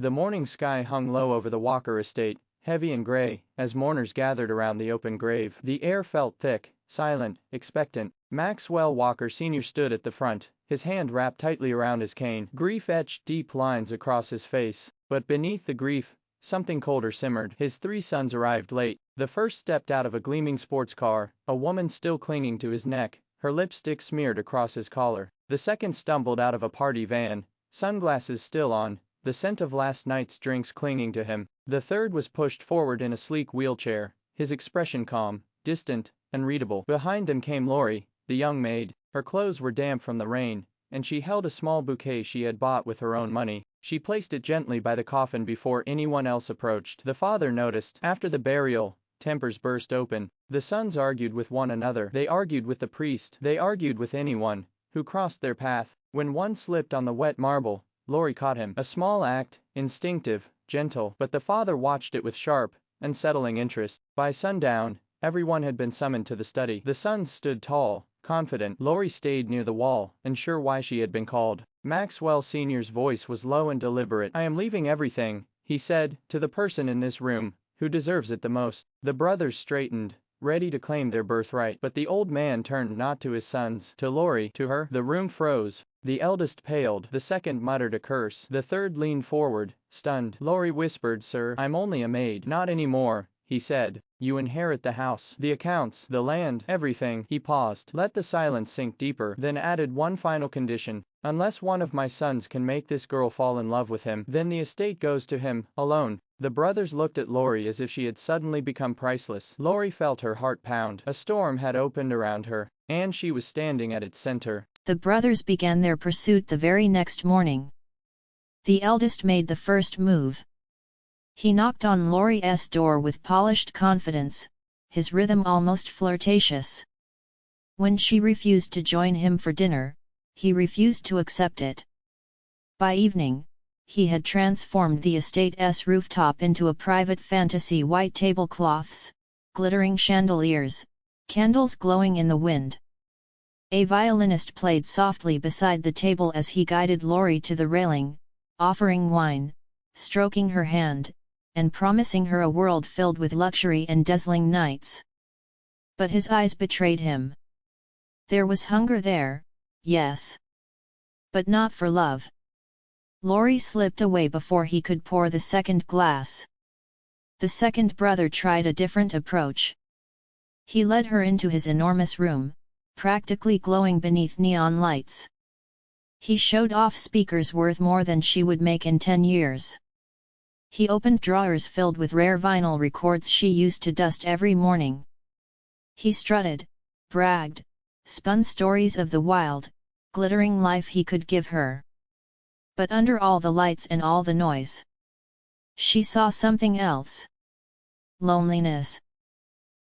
The morning sky hung low over the Walker estate, heavy and gray, as mourners gathered around the open grave. The air felt thick, silent, expectant. Maxwell Walker Sr. stood at the front, his hand wrapped tightly around his cane. Grief etched deep lines across his face, but beneath the grief, something colder simmered. His 3 sons arrived late. The first stepped out of a gleaming sports car, a woman still clinging to his neck, her lipstick smeared across his collar. The second stumbled out of a party van, sunglasses still on, the scent of last night's drinks clinging to him. The third was pushed forward in a sleek wheelchair, his expression calm, distant, unreadable. Behind them came Lori, the young maid. Her clothes were damp from the rain, and she held a small bouquet she had bought with her own money. She placed it gently by the coffin before anyone else approached. The father noticed. After the burial, tempers burst open. The sons argued with one another. They argued with the priest. They argued with anyone who crossed their path. When one slipped on the wet marble, Lori caught him. A small act, instinctive, gentle, but the father watched it with sharp, unsettling interest. By sundown, everyone had been summoned to the study. The sons stood tall, confident. Lori stayed near the wall, unsure why she had been called. Maxwell Sr.'s voice was low and deliberate. "I am leaving everything," he said, "to the person in this room who deserves it the most." The brothers straightened, ready to claim their birthright. But the old man turned not to his sons, to Lori, to her. The room froze. The eldest paled, the second muttered a curse, the third leaned forward, stunned. Lori whispered, "Sir, I'm only a maid." "Not anymore," he said. "You inherit the house, the accounts, the land, everything." He paused, let the silence sink deeper, then added one final condition. "Unless one of my sons can make this girl fall in love with him, then the estate goes to him, alone." The brothers looked at Lori as if she had suddenly become priceless. Lori felt her heart pound. A storm had opened around her, and she was standing at its center. The brothers began their pursuit the very next morning. The eldest made the first move. He knocked on Lori's door with polished confidence, his rhythm almost flirtatious. When she refused to join him for dinner, he refused to accept it. By evening, he had transformed the estate's rooftop into a private fantasy. White tablecloths, glittering chandeliers, candles glowing in the wind. A violinist played softly beside the table as he guided Lori to the railing, offering wine, stroking her hand, and promising her a world filled with luxury and dazzling nights. But his eyes betrayed him. There was hunger there, yes. But not for love. Lori slipped away before he could pour the second glass. The second brother tried a different approach. He led her into his enormous room, practically glowing beneath neon lights. He showed off speakers worth more than she would make in 10 years. He opened drawers filled with rare vinyl records she used to dust every morning. He strutted, bragged, spun stories of the wild, glittering life he could give her. But under all the lights and all the noise, she saw something else. Loneliness.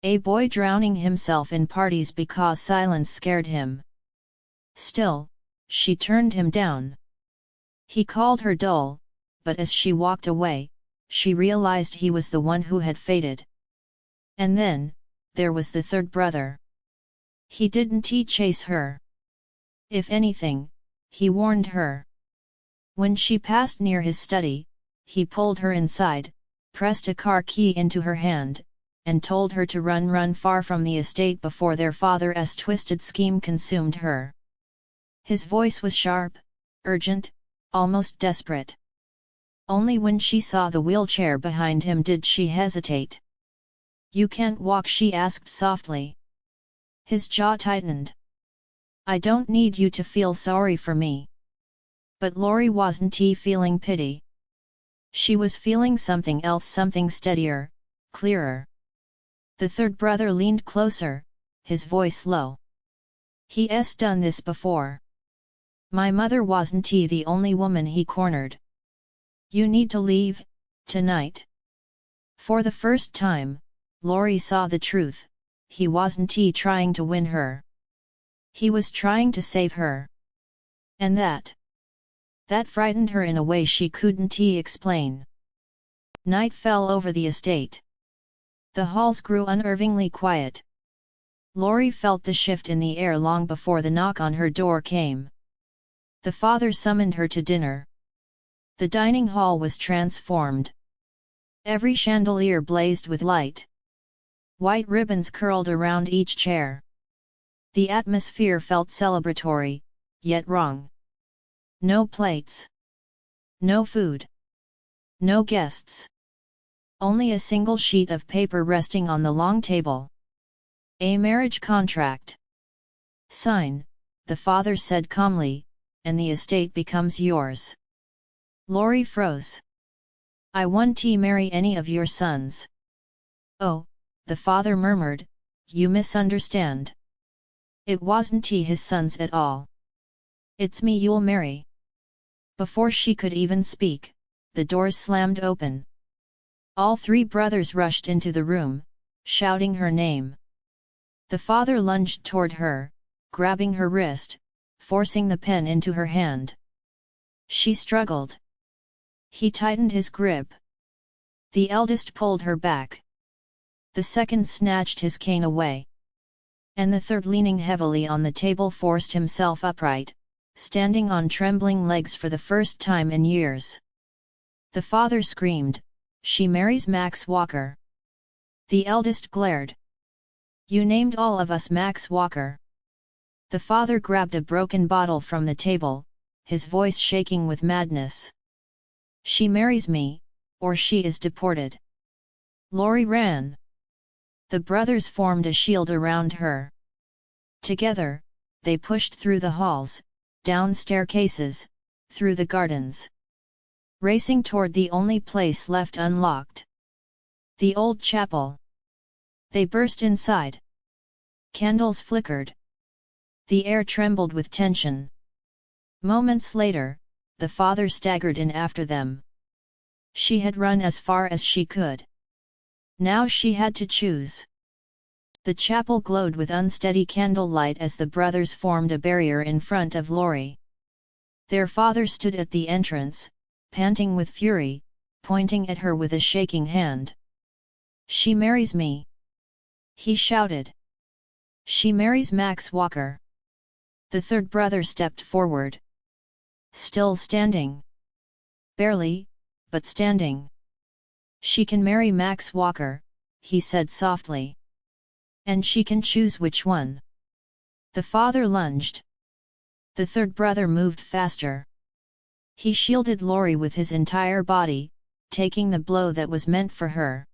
A boy drowning himself in parties because silence scared him. Still, she turned him down. He called her dull, but as she walked away, she realized he was the one who had faded. And then, there was the third brother. He didn't chase her. If anything, he warned her. When she passed near his study, he pulled her inside, pressed a car key into her hand, and told her to run far from the estate before their father's twisted scheme consumed her. His voice was sharp, urgent, almost desperate. Only when she saw the wheelchair behind him did she hesitate. "You can't walk?" she asked softly. His jaw tightened. "I don't need you to feel sorry for me." But Lori wasn't feeling pity. She was feeling something else, something steadier, clearer. The third brother leaned closer, his voice low. "He's done this before. My mother wasn't the only woman he cornered. You need to leave, tonight." For the first time, Lori saw the truth. He wasn't trying to win her. He was trying to save her. And that frightened her in a way she couldn't explain. Night fell over the estate. The halls grew unnervingly quiet. Lori felt the shift in the air long before the knock on her door came. The father summoned her to dinner. The dining hall was transformed. Every chandelier blazed with light. White ribbons curled around each chair. The atmosphere felt celebratory, yet wrong. No plates. No food. No guests. Only a single sheet of paper resting on the long table. A marriage contract. Sign, the father said calmly, and the estate becomes yours. Lori froze. I won't marry any of your sons. Oh, the father murmured, you misunderstand. It wasn't his sons at all. It's me you'll marry. Before she could even speak, the doors slammed open. All three brothers rushed into the room, shouting her name. The father lunged toward her, grabbing her wrist, forcing the pen into her hand. She struggled. He tightened his grip. The eldest pulled her back. The second snatched his cane away. And the third, leaning heavily on the table, forced himself upright, standing on trembling legs for the first time in years. The father screamed, "She marries Max Walker." The eldest glared. "You named all of us Max Walker." The father grabbed a broken bottle from the table, his voice shaking with madness. "She marries me, or she is deported." Lori ran. The brothers formed a shield around her. Together, they pushed through the halls, down staircases, through the gardens. Racing toward the only place left unlocked. The old chapel. They burst inside. Candles flickered. The air trembled with tension. Moments later, the father staggered in after them. She had run as far as she could. Now she had to choose. The chapel glowed with unsteady candlelight as the brothers formed a barrier in front of Lori. Their father stood at the entrance, panting with fury, pointing at her with a shaking hand. "She marries me!" he shouted. "She marries Max Walker!" The third brother stepped forward. Still standing. Barely, but standing. "She can marry Max Walker," he said softly. "And she can choose which one." The father lunged. The third brother moved faster. He shielded Lori with his entire body, taking the blow that was meant for her.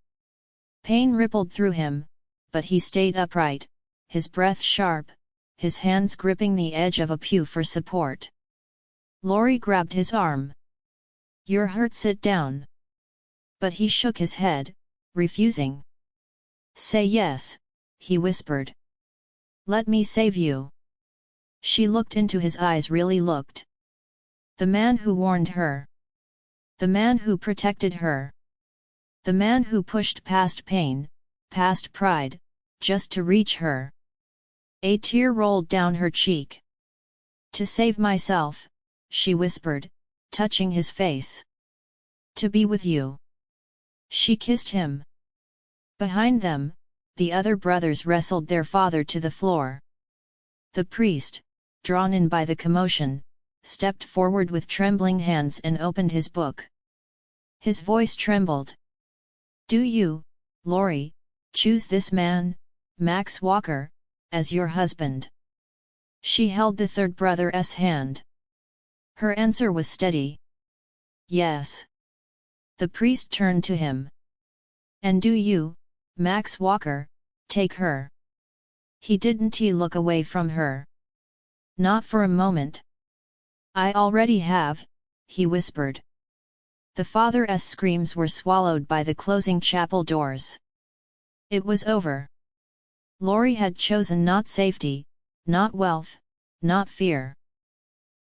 Pain rippled through him, but he stayed upright, his breath sharp, his hands gripping the edge of a pew for support. Lori grabbed his arm. "You're hurt, sit down." But he shook his head, refusing. "Say yes," he whispered. "Let me save you." She looked into his eyes, really looked. The man who warned her. The man who protected her. The man who pushed past pain, past pride, just to reach her. A tear rolled down her cheek. "To save myself," she whispered, touching his face. "To be with you." She kissed him. Behind them, the other brothers wrestled their father to the floor. The priest, drawn in by the commotion, stepped forward with trembling hands and opened his book. His voice trembled. "Do you, Lori, choose this man, Max Walker, as your husband?" She held the third brother's hand. Her answer was steady. "Yes." The priest turned to him. "And do you, Max Walker, take her?" He didn't look away from her. Not for a moment. "I already have," he whispered. The father's screams were swallowed by the closing chapel doors. It was over. Lori had chosen not safety, not wealth, not fear.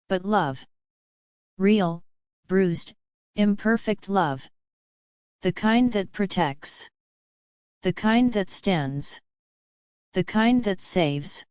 But love. Real, bruised, imperfect love. The kind that protects. The kind that stands. The kind that saves.